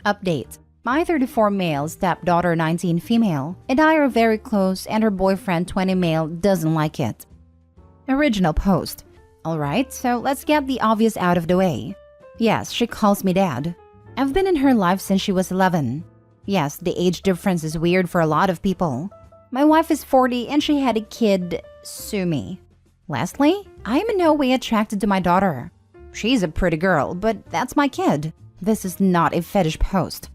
Update. My 34 male, stepdaughter 19 female, and I are very close, and her boyfriend 20 male doesn't like it. Original post. Alright, so let's get the obvious out of the way. Yes, she calls me dad. I've been in her life since she was 11. Yes, the age difference is weird for a lot of people. My wife is 40 and she had a kid, sue me. Lastly, I am in no way attracted to my daughter. She's a pretty girl, but that's my kid. This is not a fetish post.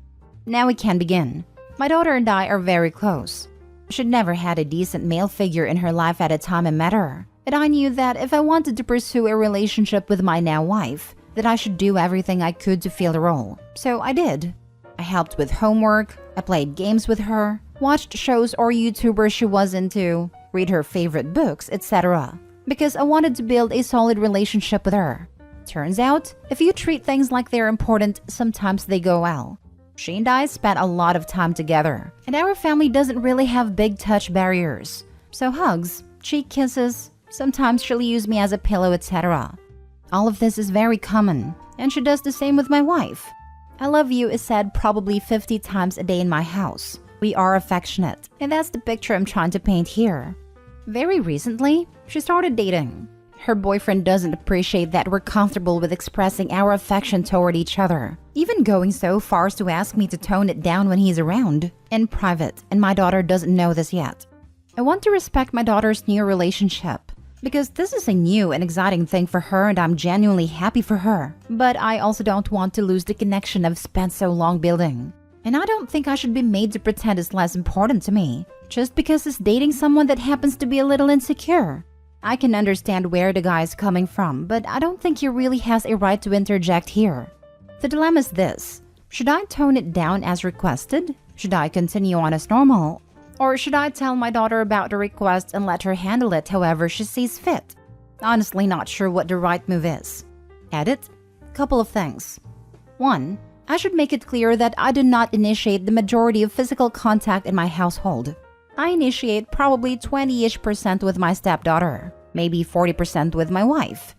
Now we can begin. My daughter and I are very close. She'd never had a decent male figure in her life at the time I met her. And I knew that if I wanted to pursue a relationship with my now wife, that I should do everything I could to fill the role. So I did. I helped with homework, I played games with her, watched shows or YouTubers she was into, read her favorite books, etc. Because I wanted to build a solid relationship with her. Turns out, if you treat things like they're important, sometimes they go well. She and I spent a lot of time together, and our family doesn't really have big touch barriers. So hugs, cheek kisses, sometimes she'll use me as a pillow, etc. All of this is very common, and she does the same with my wife. I love you is said probably 50 times a day in my house. We are affectionate, and that's the picture I'm trying to paint here. Very recently, she started dating. Her boyfriend doesn't appreciate that we're comfortable with expressing our affection toward each other, even going so far as to ask me to tone it down when he's around, in private, and my daughter doesn't know this yet. I want to respect my daughter's new relationship, because this is a new and exciting thing for her and I'm genuinely happy for her. But I also don't want to lose the connection I've spent so long building. And I don't think I should be made to pretend it's less important to me, just because he's dating someone that happens to be a little insecure. I can understand where the guy is coming from, but I don't think he really has a right to interject here. The dilemma is this. Should I tone it down as requested? Should I continue on as normal? Or should I tell my daughter about the request and let her handle it however she sees fit? Honestly not sure what the right move is. Edit. Couple of things. 1. I should make it clear that I do not initiate the majority of physical contact in my household. I initiate probably 20-ish% with my stepdaughter, maybe 40% with my wife.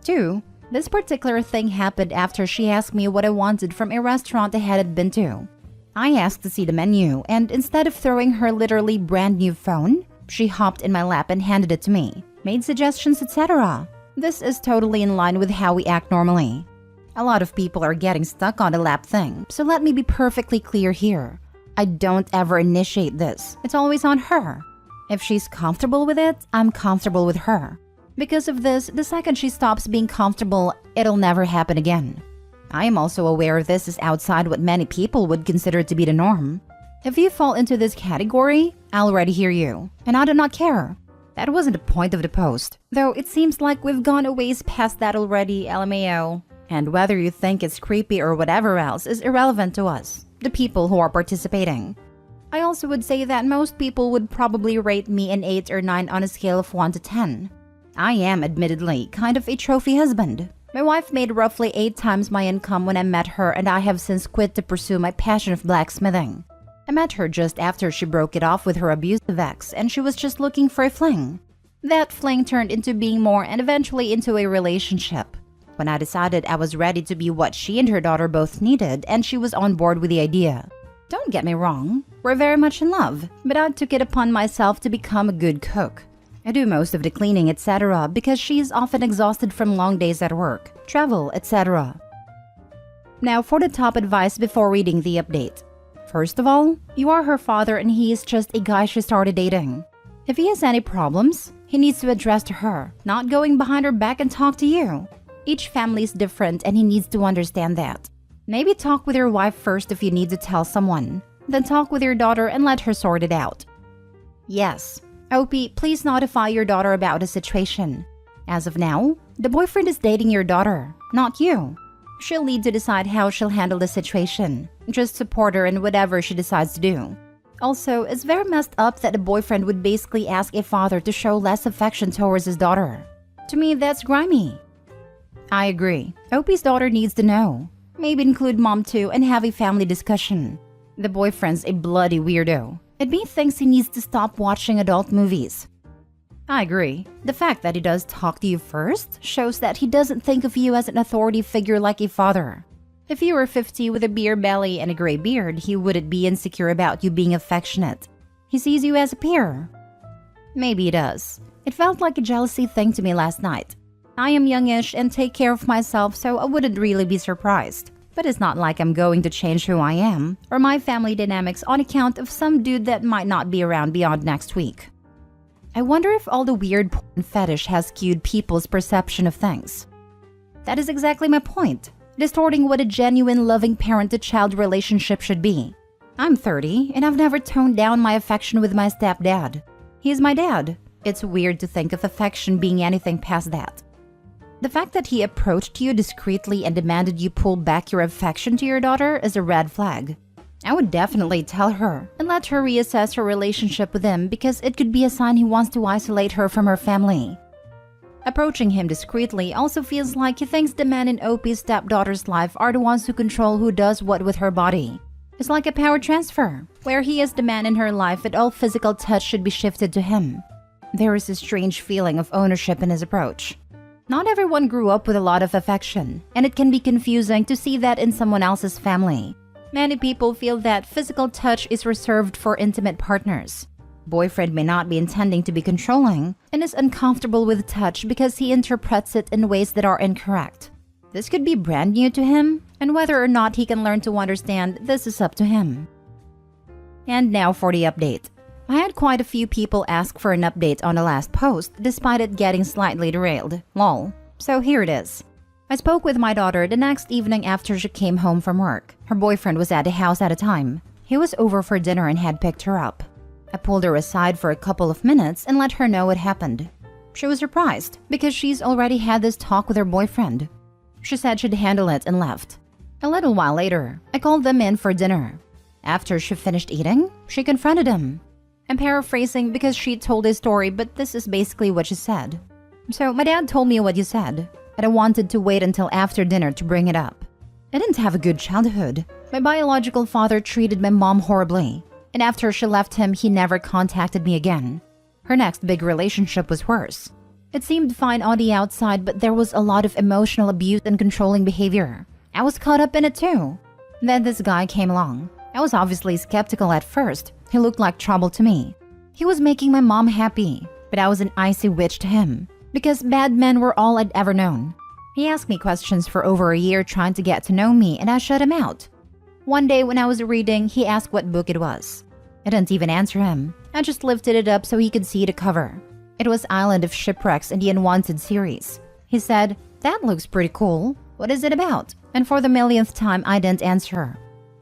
2. This particular thing happened after she asked me what I wanted from a restaurant I hadn't been to. I asked to see the menu, and instead of throwing her literally brand new phone, she hopped in my lap and handed it to me, made suggestions, etc. This is totally in line with how we act normally. A lot of people are getting stuck on the lap thing, so let me be perfectly clear here. I don't ever initiate this. It's always on her. If she's comfortable with it, I'm comfortable with her. Because of this, the second she stops being comfortable, it'll never happen again. I am also aware this is outside what many people would consider to be the norm. If you fall into this category, I'll already hear you, and I do not care. That wasn't the point of the post, though it seems like we've gone a ways past that already, LMAO. And whether you think it's creepy or whatever else is irrelevant to us, the people who are participating. I also would say that most people would probably rate me an 8 or 9 on a scale of 1 to 10. I am, admittedly, kind of a trophy husband. My wife made roughly 8 times my income when I met her, and I have since quit to pursue my passion of blacksmithing. I met her just after she broke it off with her abusive ex, and she was just looking for a fling. That fling turned into being more and eventually into a relationship. When I decided I was ready to be what she and her daughter both needed, and she was on board with the idea. Don't get me wrong, we're very much in love, but I took it upon myself to become a good cook. I do most of the cleaning, etc. because she is often exhausted from long days at work, travel, etc. Now for the top advice before reading the update. First of all, you are her father and he is just a guy she started dating. If he has any problems, he needs to address to her, not going behind her back and talk to you. Each family is different and he needs to understand that. Maybe talk with your wife first if you need to tell someone. Then talk with your daughter and let her sort it out. Yes. OP, please notify your daughter about the situation. As of now, the boyfriend is dating your daughter, not you. She'll need to decide how she'll handle the situation. Just support her in whatever she decides to do. Also, it's very messed up that the boyfriend would basically ask a father to show less affection towards his daughter. To me, that's grimy. I agree. OP's daughter needs to know. Maybe include mom too and have a family discussion. The boyfriend's a bloody weirdo. Admi thinks he needs to stop watching adult movies. I agree. The fact that he does talk to you first shows that he doesn't think of you as an authority figure like a father. If you were 50 with a beer belly and a gray beard, he wouldn't be insecure about you being affectionate. He sees you as a peer. Maybe he does. It felt like a jealousy thing to me last night. I am youngish and take care of myself, so I wouldn't really be surprised. But it's not like I'm going to change who I am or my family dynamics on account of some dude that might not be around beyond next week. I wonder if all the weird porn fetish has skewed people's perception of things. That is exactly my point, distorting what a genuine loving parent-to-child relationship should be. I'm 30 and I've never toned down my affection with my stepdad. He is my dad. It's weird to think of affection being anything past that. The fact that he approached you discreetly and demanded you pull back your affection to your daughter is a red flag. I would definitely tell her and let her reassess her relationship with him because it could be a sign he wants to isolate her from her family. Approaching him discreetly also feels like he thinks the men in OP's stepdaughter's life are the ones who control who does what with her body. It's like a power transfer, where he is the man in her life and all physical touch should be shifted to him. There is a strange feeling of ownership in his approach. Not everyone grew up with a lot of affection, and it can be confusing to see that in someone else's family. Many people feel that physical touch is reserved for intimate partners. Boyfriend may not be intending to be controlling and is uncomfortable with touch because he interprets it in ways that are incorrect. This could be brand new to him, and whether or not he can learn to understand, this is up to him. And now for the update. I had quite a few people ask for an update on the last post, despite it getting slightly derailed. Lol. So here it is. I spoke with my daughter the next evening after she came home from work. Her boyfriend was at the house at the time. He was over for dinner and had picked her up. I pulled her aside for a couple of minutes and let her know what happened. She was surprised because she's already had this talk with her boyfriend. She said she'd handle it and left. A little while later, I called them in for dinner. After she finished eating, she confronted him. I'm paraphrasing because she told his story, but this is basically what she said. So my dad told me what you said, and I wanted to wait until after dinner to bring it up. I didn't have a good childhood. My biological father treated my mom horribly, and after she left him, he never contacted me again. Her next big relationship was worse. It seemed fine on the outside, but there was a lot of emotional abuse and controlling behavior. I was caught up in it too. Then this guy came along. I was obviously skeptical at first. He looked like trouble to me. He was making my mom happy, but I was an icy witch to him because bad men were all I'd ever known. He asked me questions for over a year trying to get to know me, and I shut him out. One day when I was reading, he asked what book it was. I didn't even answer him. I just lifted it up so he could see the cover. It was Island of Shipwrecks in the Unwanted series. He said, "That looks pretty cool. What is it about?" And for the millionth time, I didn't answer.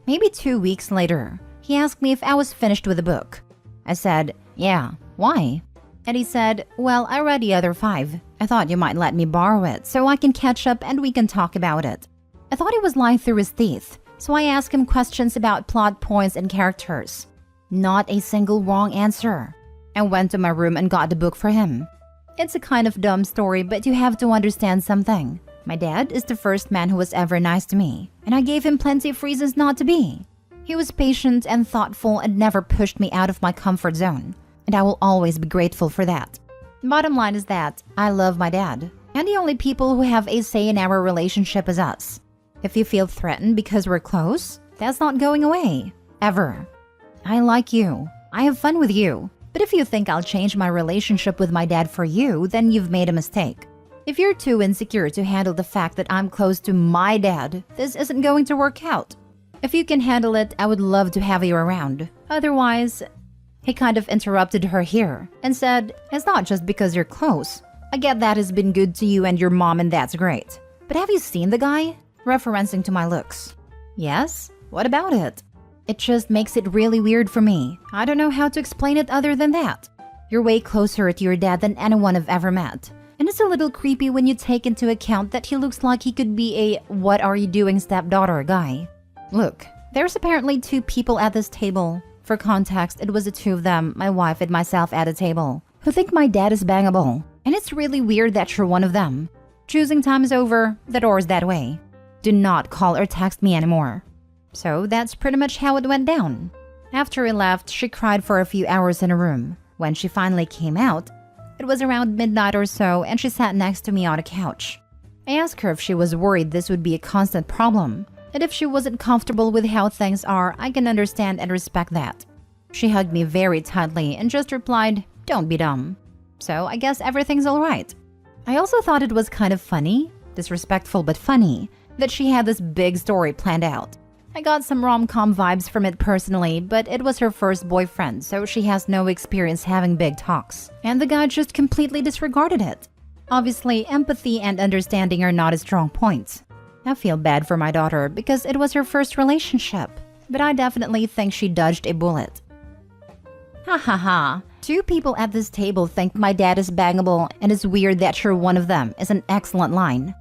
Maybe 2 weeks later, he asked me if I was finished with the book. I said, "Yeah, why?" And he said, "Well, I read the other 5. I thought you might let me borrow it so I can catch up and we can talk about it." I thought he was lying through his teeth, so I asked him questions about plot points and characters. Not a single wrong answer. I went to my room and got the book for him. It's a kind of dumb story, but you have to understand something. My dad is the first man who was ever nice to me, and I gave him plenty of reasons not to be. He was patient and thoughtful and never pushed me out of my comfort zone, and I will always be grateful for that. Bottom line is that I love my dad, and the only people who have a say in our relationship is us. If you feel threatened because we're close, that's not going away. Ever. I like you. I have fun with you. But if you think I'll change my relationship with my dad for you, then you've made a mistake. If you're too insecure to handle the fact that I'm close to my dad, this isn't going to work out. If you can handle it, I would love to have you around. Otherwise, he kind of interrupted her here and said, "It's not just because you're close. I get that has been good to you and your mom and that's great. But have you seen the guy?" Referencing to my looks. Yes? What about it? It just makes it really weird for me. I don't know how to explain it other than that. You're way closer to your dad than anyone I've ever met. And it's a little creepy when you take into account that he looks like he could be a "what are you doing stepdaughter" guy. Look, there's apparently 2 people at this table. For context, it was the 2 of them, my wife and myself at a table, who think my dad is bangable. And it's really weird that you're one of them. Choosing time is over, the door's that way. Do not call or text me anymore. So that's pretty much how it went down. After he left, she cried for a few hours in a room. When she finally came out, it was around midnight or so, and she sat next to me on a couch. I asked her if she was worried this would be a constant problem, And if she wasn't comfortable with how things are, I can understand and respect that. She hugged me very tightly and just replied, "Don't be dumb." So I guess everything's alright. I also thought it was kind of funny, disrespectful but funny, that she had this big story planned out. I got some rom-com vibes from it personally, but it was her first boyfriend, so she has no experience having big talks. And the guy just completely disregarded it. Obviously, empathy and understanding are not a strong points. I feel bad for my daughter because it was her first relationship, but I definitely think she dodged a bullet. Ha ha ha. 2 people at this table think my dad is bangable and it's weird that you're one of them is an excellent line.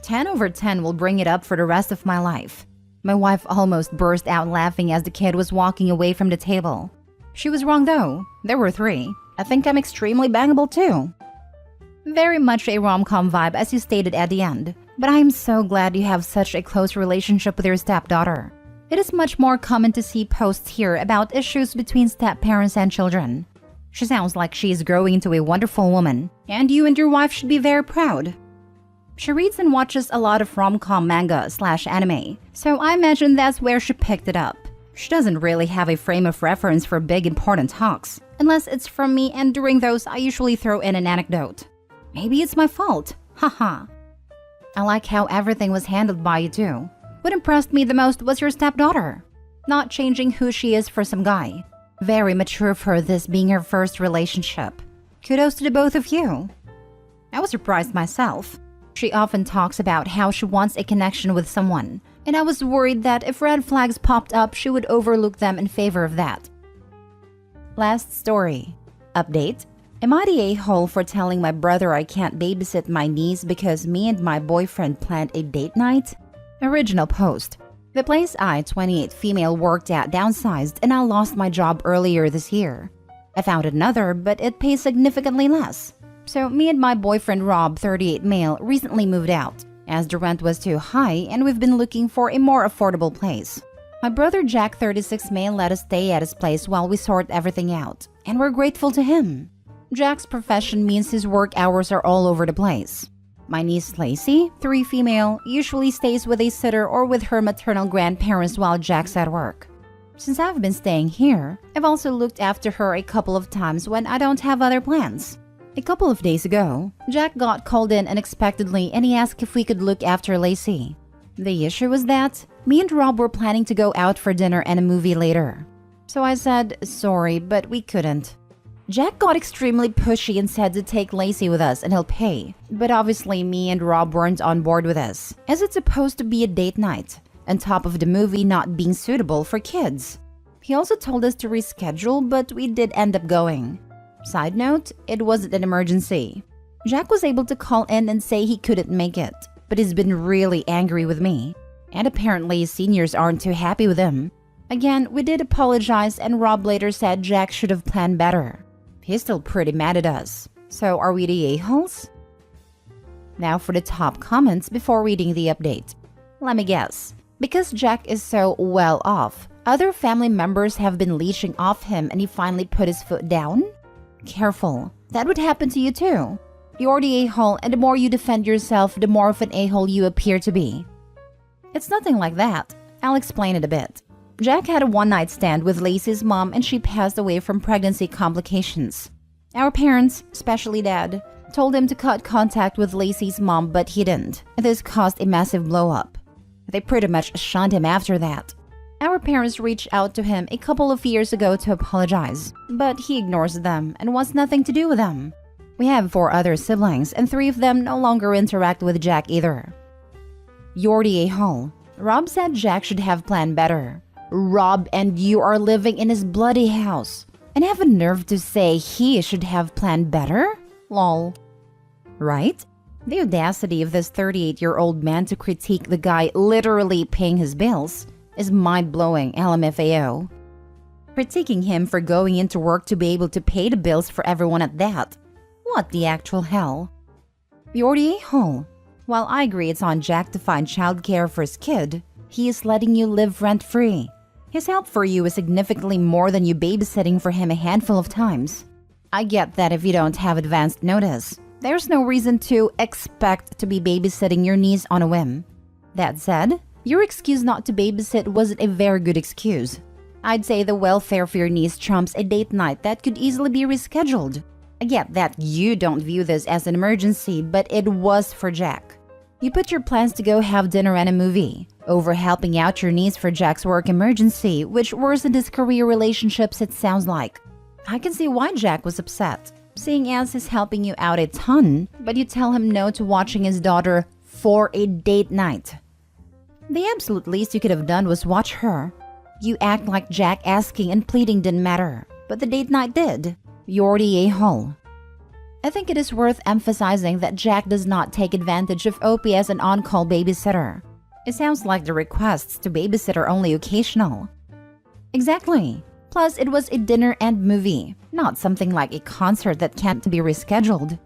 10 over 10 will bring it up for the rest of my life. My wife almost burst out laughing as the kid was walking away from the table. She was wrong though. There were 3. I think I'm extremely bangable too. Very much a rom-com vibe as you stated at the end, but I am so glad you have such a close relationship with your stepdaughter. It is much more common to see posts here about issues between step-parents and children. She sounds like she is growing into a wonderful woman, and you and your wife should be very proud. She reads and watches a lot of rom-com manga/anime, so I imagine that's where she picked it up. She doesn't really have a frame of reference for big important talks, unless it's from me, and during those I usually throw in an anecdote. Maybe it's my fault, haha. I like how everything was handled by you too. What impressed me the most was your stepdaughter. Not changing who she is for some guy. Very mature of her, this being her first relationship. Kudos to the both of you. I was surprised myself. She often talks about how she wants a connection with someone, and I was worried that if red flags popped up, she would overlook them in favor of that. Last story. Update. Am I the a-hole for telling my brother I can't babysit my niece because me and my boyfriend planned a date night? Original post. The place I, 28 female, worked at downsized and I lost my job earlier this year. I found another, but it pays significantly less. So me and my boyfriend Rob, 38 male, recently moved out, as the rent was too high and we've been looking for a more affordable place. My brother Jack, 36 male, let us stay at his place while we sort everything out, and we're grateful to him. Jack's profession means his work hours are all over the place. My niece Lacey, 3 female, usually stays with a sitter or with her maternal grandparents while Jack's at work. Since I've been staying here, I've also looked after her a couple of times when I don't have other plans. A couple of days ago, Jack got called in unexpectedly and he asked if we could look after Lacey. The issue was that me and Rob were planning to go out for dinner and a movie later. So I said, sorry, but we couldn't. Jack got extremely pushy and said to take Lacey with us and he'll pay. But obviously me and Rob weren't on board with this, as it's supposed to be a date night, on top of the movie not being suitable for kids. He also told us to reschedule, but we did end up going. Side note, it wasn't an emergency. Jack was able to call in and say he couldn't make it, but he's been really angry with me. And apparently seniors aren't too happy with him. Again, we did apologize and Rob later said Jack should have planned better. He's still pretty mad at us. So are we the a-holes? Now for the top comments before reading the update. Let me guess. Because Jack is so well off, other family members have been leeching off him and he finally put his foot down? Careful. That would happen to you too. You're the a-hole, and the more you defend yourself, the more of an a-hole you appear to be. It's nothing like that. I'll explain it a bit. Jack had a one-night stand with Lacey's mom and she passed away from pregnancy complications. Our parents, especially Dad, told him to cut contact with Lacey's mom, but he didn't. This caused a massive blow-up. They pretty much shunned him after that. Our parents reached out to him a couple of years ago to apologize, but he ignores them and wants nothing to do with them. We have 4 other siblings and 3 of them no longer interact with Jack either. You're the a-hole. Rob said Jack should have planned better. Rob and you are living in his bloody house and have a nerve to say he should have planned better? Lol. Right? The audacity of this 38-year-old man to critique the guy literally paying his bills is mind-blowing, LMFAO. Critiquing him for going into work to be able to pay the bills for everyone at that. What the actual hell? You're the a-hole. While I agree it's on Jack to find childcare for his kid, he is letting you live rent-free. His help for you is significantly more than you babysitting for him a handful of times. I get that if you don't have advanced notice, there's no reason to expect to be babysitting your niece on a whim. That said, Your excuse not to babysit wasn't a very good excuse. I'd say the welfare for your niece trumps a date night that could easily be rescheduled. I get that you don't view this as an emergency, but it was for Jack. You put your plans to go have dinner and a movie over helping out your niece for Jack's work emergency, which worsened his career relationships, it sounds like. I can see why Jack was upset, seeing as he's helping you out a ton, but you tell him no to watching his daughter for a date night. The absolute least you could have done was watch her. You act like Jack asking and pleading didn't matter, but the date night did. You're the a-hole. I think it is worth emphasizing that Jack does not take advantage of Opie as an on-call babysitter. It sounds like the requests to babysit are only occasional. Exactly. Plus, it was a dinner and movie, not something like a concert that can't be rescheduled.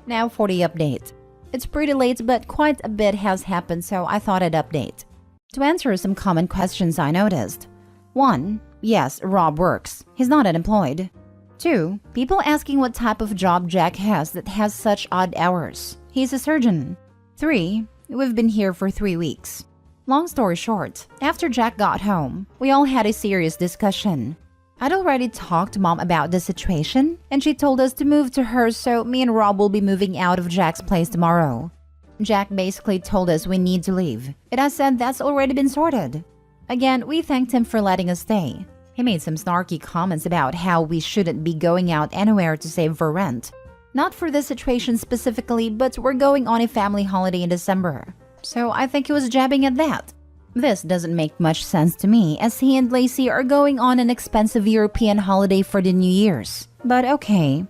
Now for the update. It's pretty late, but quite a bit has happened, so I thought I'd update. To answer some common questions I noticed. 1. Yes, Rob works. He's not unemployed. 2. People asking what type of job Jack has that has such odd hours. He's a surgeon. 3. We've been here for 3 weeks. Long story short, after Jack got home, we all had a serious discussion. I'd already talked to Mom about the situation, and she told us to move to hers, so me and Rob will be moving out of Jack's place tomorrow. Jack basically told us we need to leave, and I said that's already been sorted. Again, we thanked him for letting us stay. He made some snarky comments about how we shouldn't be going out anywhere to save for rent. Not for this situation specifically, but we're going on a family holiday in December. So I think he was jabbing at that. This doesn't make much sense to me, as he and Lacey are going on an expensive European holiday for the New Year's. But okay.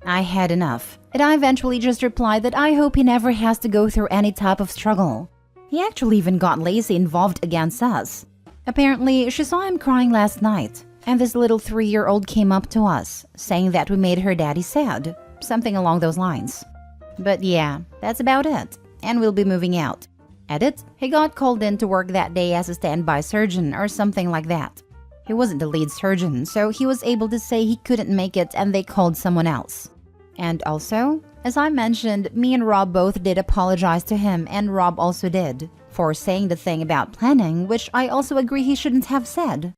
I had enough, and I eventually just replied that I hope he never has to go through any type of struggle. He actually even got Lacey involved against us. Apparently, she saw him crying last night, and this little 3-year-old came up to us, saying that we made her daddy sad. Something along those lines. But yeah, that's about it, and we'll be moving out. Edit, he got called in to work that day as a standby surgeon or something like that. He wasn't the lead surgeon, so he was able to say he couldn't make it and they called someone else. And also, as I mentioned, me and Rob both did apologize to him, and Rob also did, for saying the thing about planning, which I also agree he shouldn't have said.